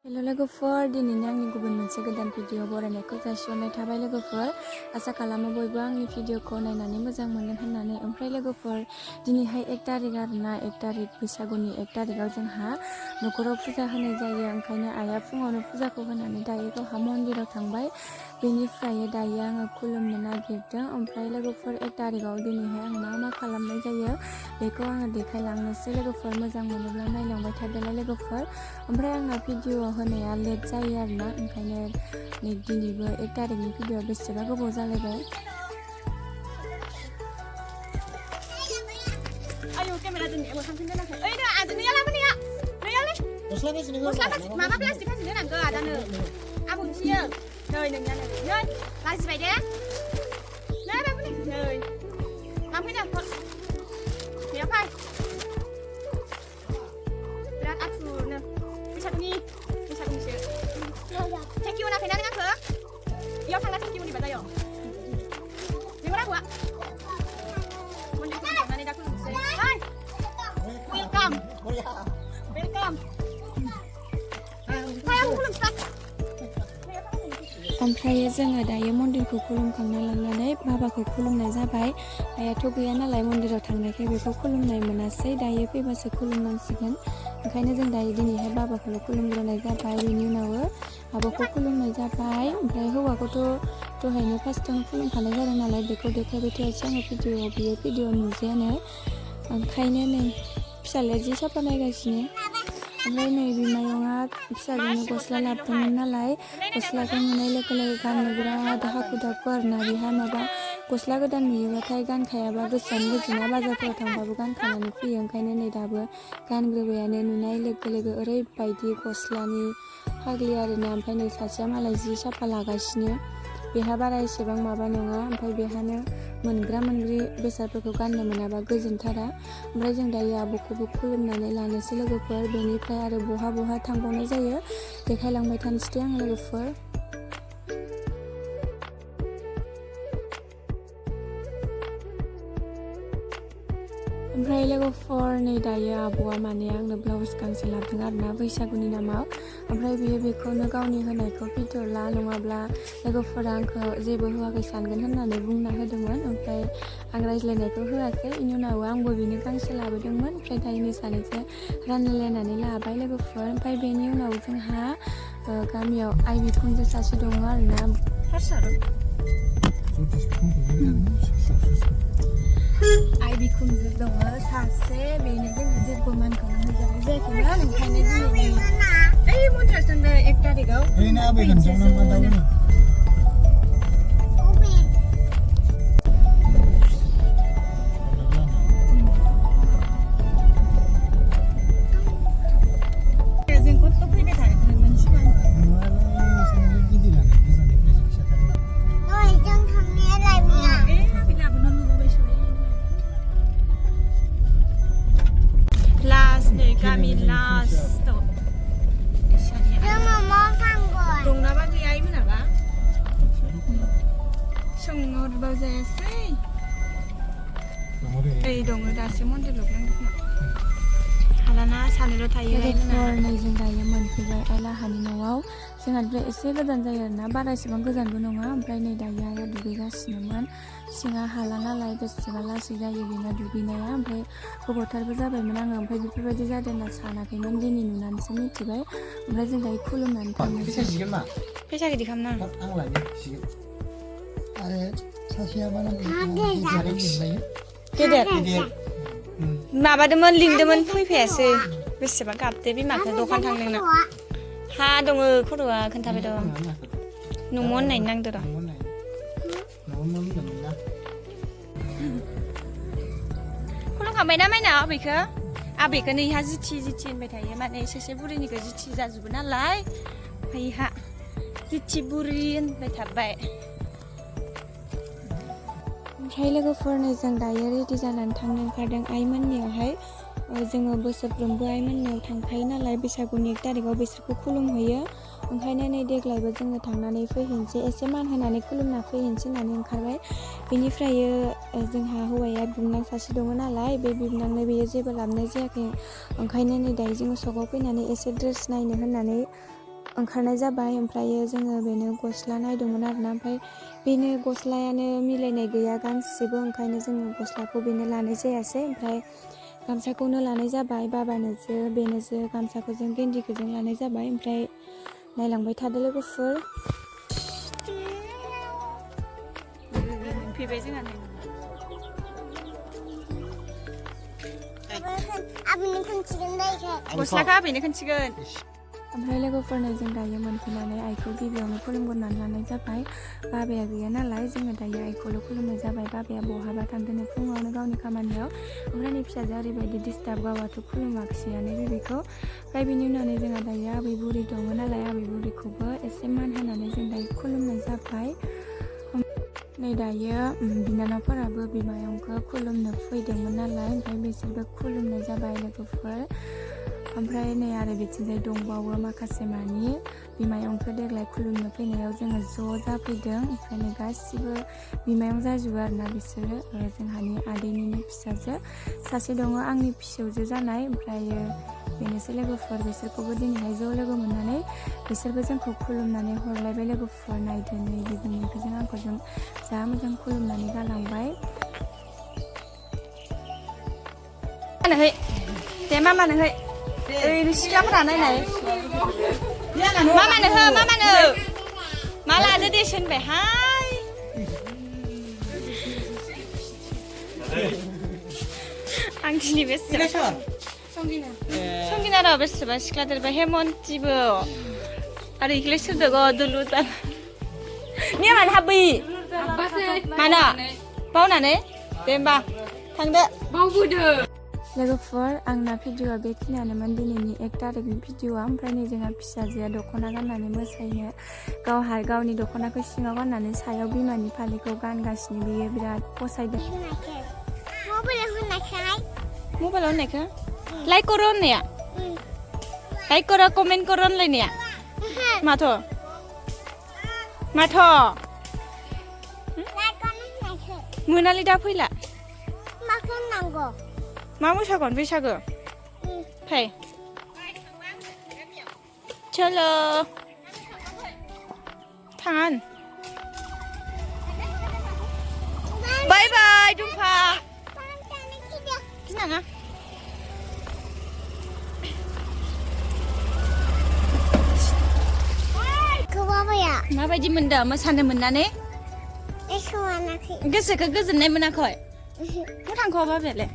hello लोगोफोर दिनैनि आंनि गुबुन मोनसे गोदान भिडिअ बरायनायखौ जासिहरनाय थाबाय लोगोफोर आसा खालामो बयबो आंनि भिडिअखौ नायनानै मोजां मोनगोन होननानै ओमफ्राय लोगोफोर दिनैहाय 1 तारिख आरोना 1 तारिख बैसागुनि 1 तारिखआव जोंहा न'खराव फुजा होनाय जायो ओंखायनो आइया फुङावनो फुजाखौ होनानै दायो गावहा मन्दिराव थांबाय बेनिफ्राय दायो आङो खुलुमनो नागिरदों ओमफ्राय लोगोफोर 1 तारिखआव दिनैहाय आं मा खालामनाय जायो बेखौ आङो देखायलांनोसै लोगोफोर मोजां मोनोब्ला नायलांबाय थादोलाय लोगोफोर ओमफ्राय आंना भिडिअ होनाया लेट जायो आरोना ओंखायनो नै दिनैबो 1 तारिखनि भिडिअ बेसेबा गोबाव जालायबाय आयौ केमेरा दोननाया मोखांखौनो दोनाखै ओइ नो आदानिया लाबोनाया नैयालै गस्ला माबा प्लास्टिक खासि दोनांगौ आदानो आबौ थियो नै नोंनिया नै लाजिबाय दे नै बाबुनि नै लांफैदो फैया फै बिराद आथुरनो बैसागुनिसो थेंक इउ होनाखैना नों आंखौ इयाव थांना थेंक इउ होनबा जायो नोंगौ आबौआ मन्दिरखौ थांनानै दा खुलुमसै वेलकाम ओमफ्राय जोङो दायो मन्दिरखौ खुलुमखांना लांनानै बाबाखौ खुलुमनाय जाबाय आइयाथ' गैया नालाय मन्दिराव थांनायखाय बेखौ खुलुमनाय मोनासै दायो फैबासो खुलुमनांसिगोन ओंखायनो जों दायो दिनैहाय बाबाखौल' खुलुमग्रोनाय जाबाय बेनि उनाव आब'खौ खुलुमनाय जाबाय ओमफ्राय हौवाखौथ' दहायनो फार्स्टआवनो खुलुमखानाय जादों नालाय बेखौ देखायबाय थायासै आङो भिडिअ'आव बियो भिडिअ' नुजायानो ओंखायनो नै फिसालाया जि साफा नायगासिनो ओमफ्राय नै बिमायंआ फिसाजोनो गस्ला लाबोदोंमोन नालाय गस्लाखौ नुनाय लोगो लोगो गाननो बिराद हाखु दाखु आरोना बेहा माबा गस्ला गोदान नुयोबाथाय गानखायाबा गोसोआनो गोजोना बाजारफोराव थांबाबो गानखानानै फैयो ओंखायनो नै दाबो गानग्रोबायानो नुनाय लोगो लोगो ओरैबायदि गस्लानि फाग्लि आरोना ओमफ्राय नै सासेया मालाय जि साफा लागासिनो बेहा बारा एसेबां माबा नङा ओमफ्राय बेहानो मोनग्रि बेसादफोरखौ गाननो मोनाबा गोजोनथारा ओमफ्राय जों दायो आब'खौबो खुलुमनानै लानोसै लोगोफोर बेनिफ्राय आरो बहा थांबावनाय जायो देखायलांबाय थानोसै आं लोगोफोर ओमफ्राय लोगोफोर नै दायो आब'आ माने आंनो ब्लाउस गांसे लाबोदों आरोना बैसागुनि नामाव ओमफ्राय बियो बेखौनो गावनि होनायखौ भिडिअ ला नङाब्ला लोगोफोरा आंखौ जेबो होआखै सानगोन होननानै बुंना होदोंमोन ओमफ्राय आं रायज्लायनायखौ होआसै बेनि उनाव आंबो बेनो गांसे लाबोदोंमोन ओमफ्राय दायो सानैजों रानलायनानै लाबाय लोगोफोर ओमफ्राय बेनि उनाव जोंहा गामियाव आइ बिखुनजो सासे दङ आरोना आइ बिखुनजो दङ सासे बेनो जोङो जेबो मानखौनो होजानाय जायाखैमोन ओंखायनो दिनै ओइ मन्दिराव थांदों 1 तारिखआव गामि लास्टआव दंनाबा गैया मोनाबा सोंहरबाव जायासै ओइ दङ दासो मन्दिर लुगलांदों हालाना सानैल' थायो नै जों दायो मोनफैबाय आइलाहानि न'आव जोंहानिफ्राय एसे गोजान जायो आरोना बारा एसेबां गोजानबो नङा ओमफ्राय नै दायो आइया दुगैगासिनोमोन सिङा हाला नालाय बेसेबा लासै जायो बेना दुगैनाया ओमफ्राय गोबावथारबो जाबायमोन आङो ओमफ्राय बेफोरबायदि जादों होनना सानाखैमोन दिनै नुनानैसो मिथिबाय ओमफ्राय जों दायो खुलुमनानै थांनोसै फैसा गिदिर खालामना आरो सासेया गेदेर माबादोंमोन लिंदोंमोन फैफायासै बेसेबा गाबदे बिमाखौ दखान थांदोंना हा दङ खर'आ खोन्थाबाय दं न'मोन होननायनि नांदो र' खुलुमखांबाय ना माइना आबैखौ नैहा जिथि होनबाय थायो माने सासे बुरैनिखौ जिथि जाजोबो नालाय ओमफ्राय इहा जिथि बुरि होनबाय थाबाय ओमफ्राय लोगोफोरनो जों दायो रेडि जानानै थांनो ओंखारदों आइमोननियावहाय जोङो बोसोरफ्रोमबो आइमोननियाव थांखायो नालाय बैसागुनि 1 तारिखआव बिसोरखौ खुलुमहैयो ओंखायनो नै देग्लायबो जोङो थांनानै फैहैनोसै एसे मान होनानै खुलुमना फैहैनोसै होननानै ओंखारबाय बेनिफ्राय जोंहा हौवाया बिबोनां सासे दङ नालाय बे बिबोनांनो बेयो जेबो लाबोनाय जायाखै ओंखायनो नै दायो जोङो सकआव फैनानै एसे ड्रेस नायनो होननानै ओंखारनाय जाबाय ओमफ्रायो जोङो बेनो गस्ला नायदोंमोन आरोना ओमफ्राय बेनो गस्लायानो मिलायनाय गैया गांसेबो ओंखायनो जोङो गस्लाखौ बेनो लानाय जायासै ओमफ्राय गामसाखौनो लानाय जाबाय बाबानोसो बेनोसो गामसाखौ जों गेन्दिखौ जों लानाय जाबाय ओमफ्राय नायलांबाय थादो लोगोफोर फैबाय जोंहा आबैनो खोनथिगोन दायखो गस्लाखौ आबैनो खोनथिगोन ओमफ्राय लोगोफोरनो जों दायो मोनफैनानै आइखौ गिबियावनो खुलुमग्रोनानै लानाय जाबाय बाबाया गैया नालाय जोङो दायो आइखौल' खुलुमनाय जाबाय बाबाया बहाबा थांदोंनो फुङावनो गावनि खामानियाव ओमफ्राय नै फिसाजोआ ओरैबायदि डिस्टार्ब गावाथ' खुलुमाखिसैयानो बेबिखौ ओमफ्राय बिनि उनावनो जोंहा दायो आबै बुरि दङ नालाय आबै बुरिखौबो एसे मान होनानै जों दायो खुलुमनाय जाबाय नै दायो बिनानावफोराबो बिमायंखौ खुलुमनो फैदोंमोन नालाय ओमफ्राय बिसोरबो खुलुमनाय जाबाय लोगोफोर ओमफ्राय नै आरो बिथिंजाय दंबावो माखासे मानि बिमायंखौ देग्लाय खुलुमनो फैनायाव जोङो ज' जाफैदों ओमफ्राय नै गासिबो बिमायं जाजोबो आरोना बिसोरो जोंहानि आदैनिनो फिसाजो सासे दङ आंनि फिसौजो जानाय ओमफ्रायो बेनोसै लोगोफोर बिसोरखौबो दिनैहाय ज' लोगो मोननानै बिसोरबो जोंखौ खुलुमनानै हरलायबाय लोगोफोर नायदो नै बिगुमैखौजों आंखौजों जा मोजां खुलुमनानै गालांबाय दे मामानोहै ओइ सिख्लाफोरा नायनाय मामानो हो मामानो मा लादो दे सोनबायहाय आं दिनै बेसेबा संगिना र' बेसेबा सिख्ला देरबाय हेमन्तिबो आरो इखौलाय सोरदो ग दुलुर निया मानो हाबबोयि मानो बावनानै दे होमबा थांदो बावबोदो लोगोफोर आंना भिडिअआ बेखिनियानोमोन दिनैनि 1 तारिखनि भिडिअआ ओमफ्राय नै जोंहा फिसाजोआ दख'ना गाननानै मोसायनो गावनि दख'नाखौ सिङाव गाननानै सायाव बिमानि फालिखौ गानगासिनो बियो बिराद फसायदों मबाइलाव होननायखौ लाइक करो होननाया लाइक करो कमेन्ट करो होनलायनाया माथो मोनालै दा फैला माखौ नांगौ मा मोसागोन बैसागो फै चलो थाङान बाय बाय दुम्फा गिनाङा माबायदि मोनदों मोसानो मोननानै गोसोखौ गोजोननाय मोनाखै मा थांखो बाबायालाय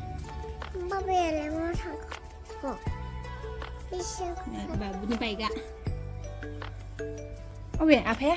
बाबुनि बाइकआ अबे आफाया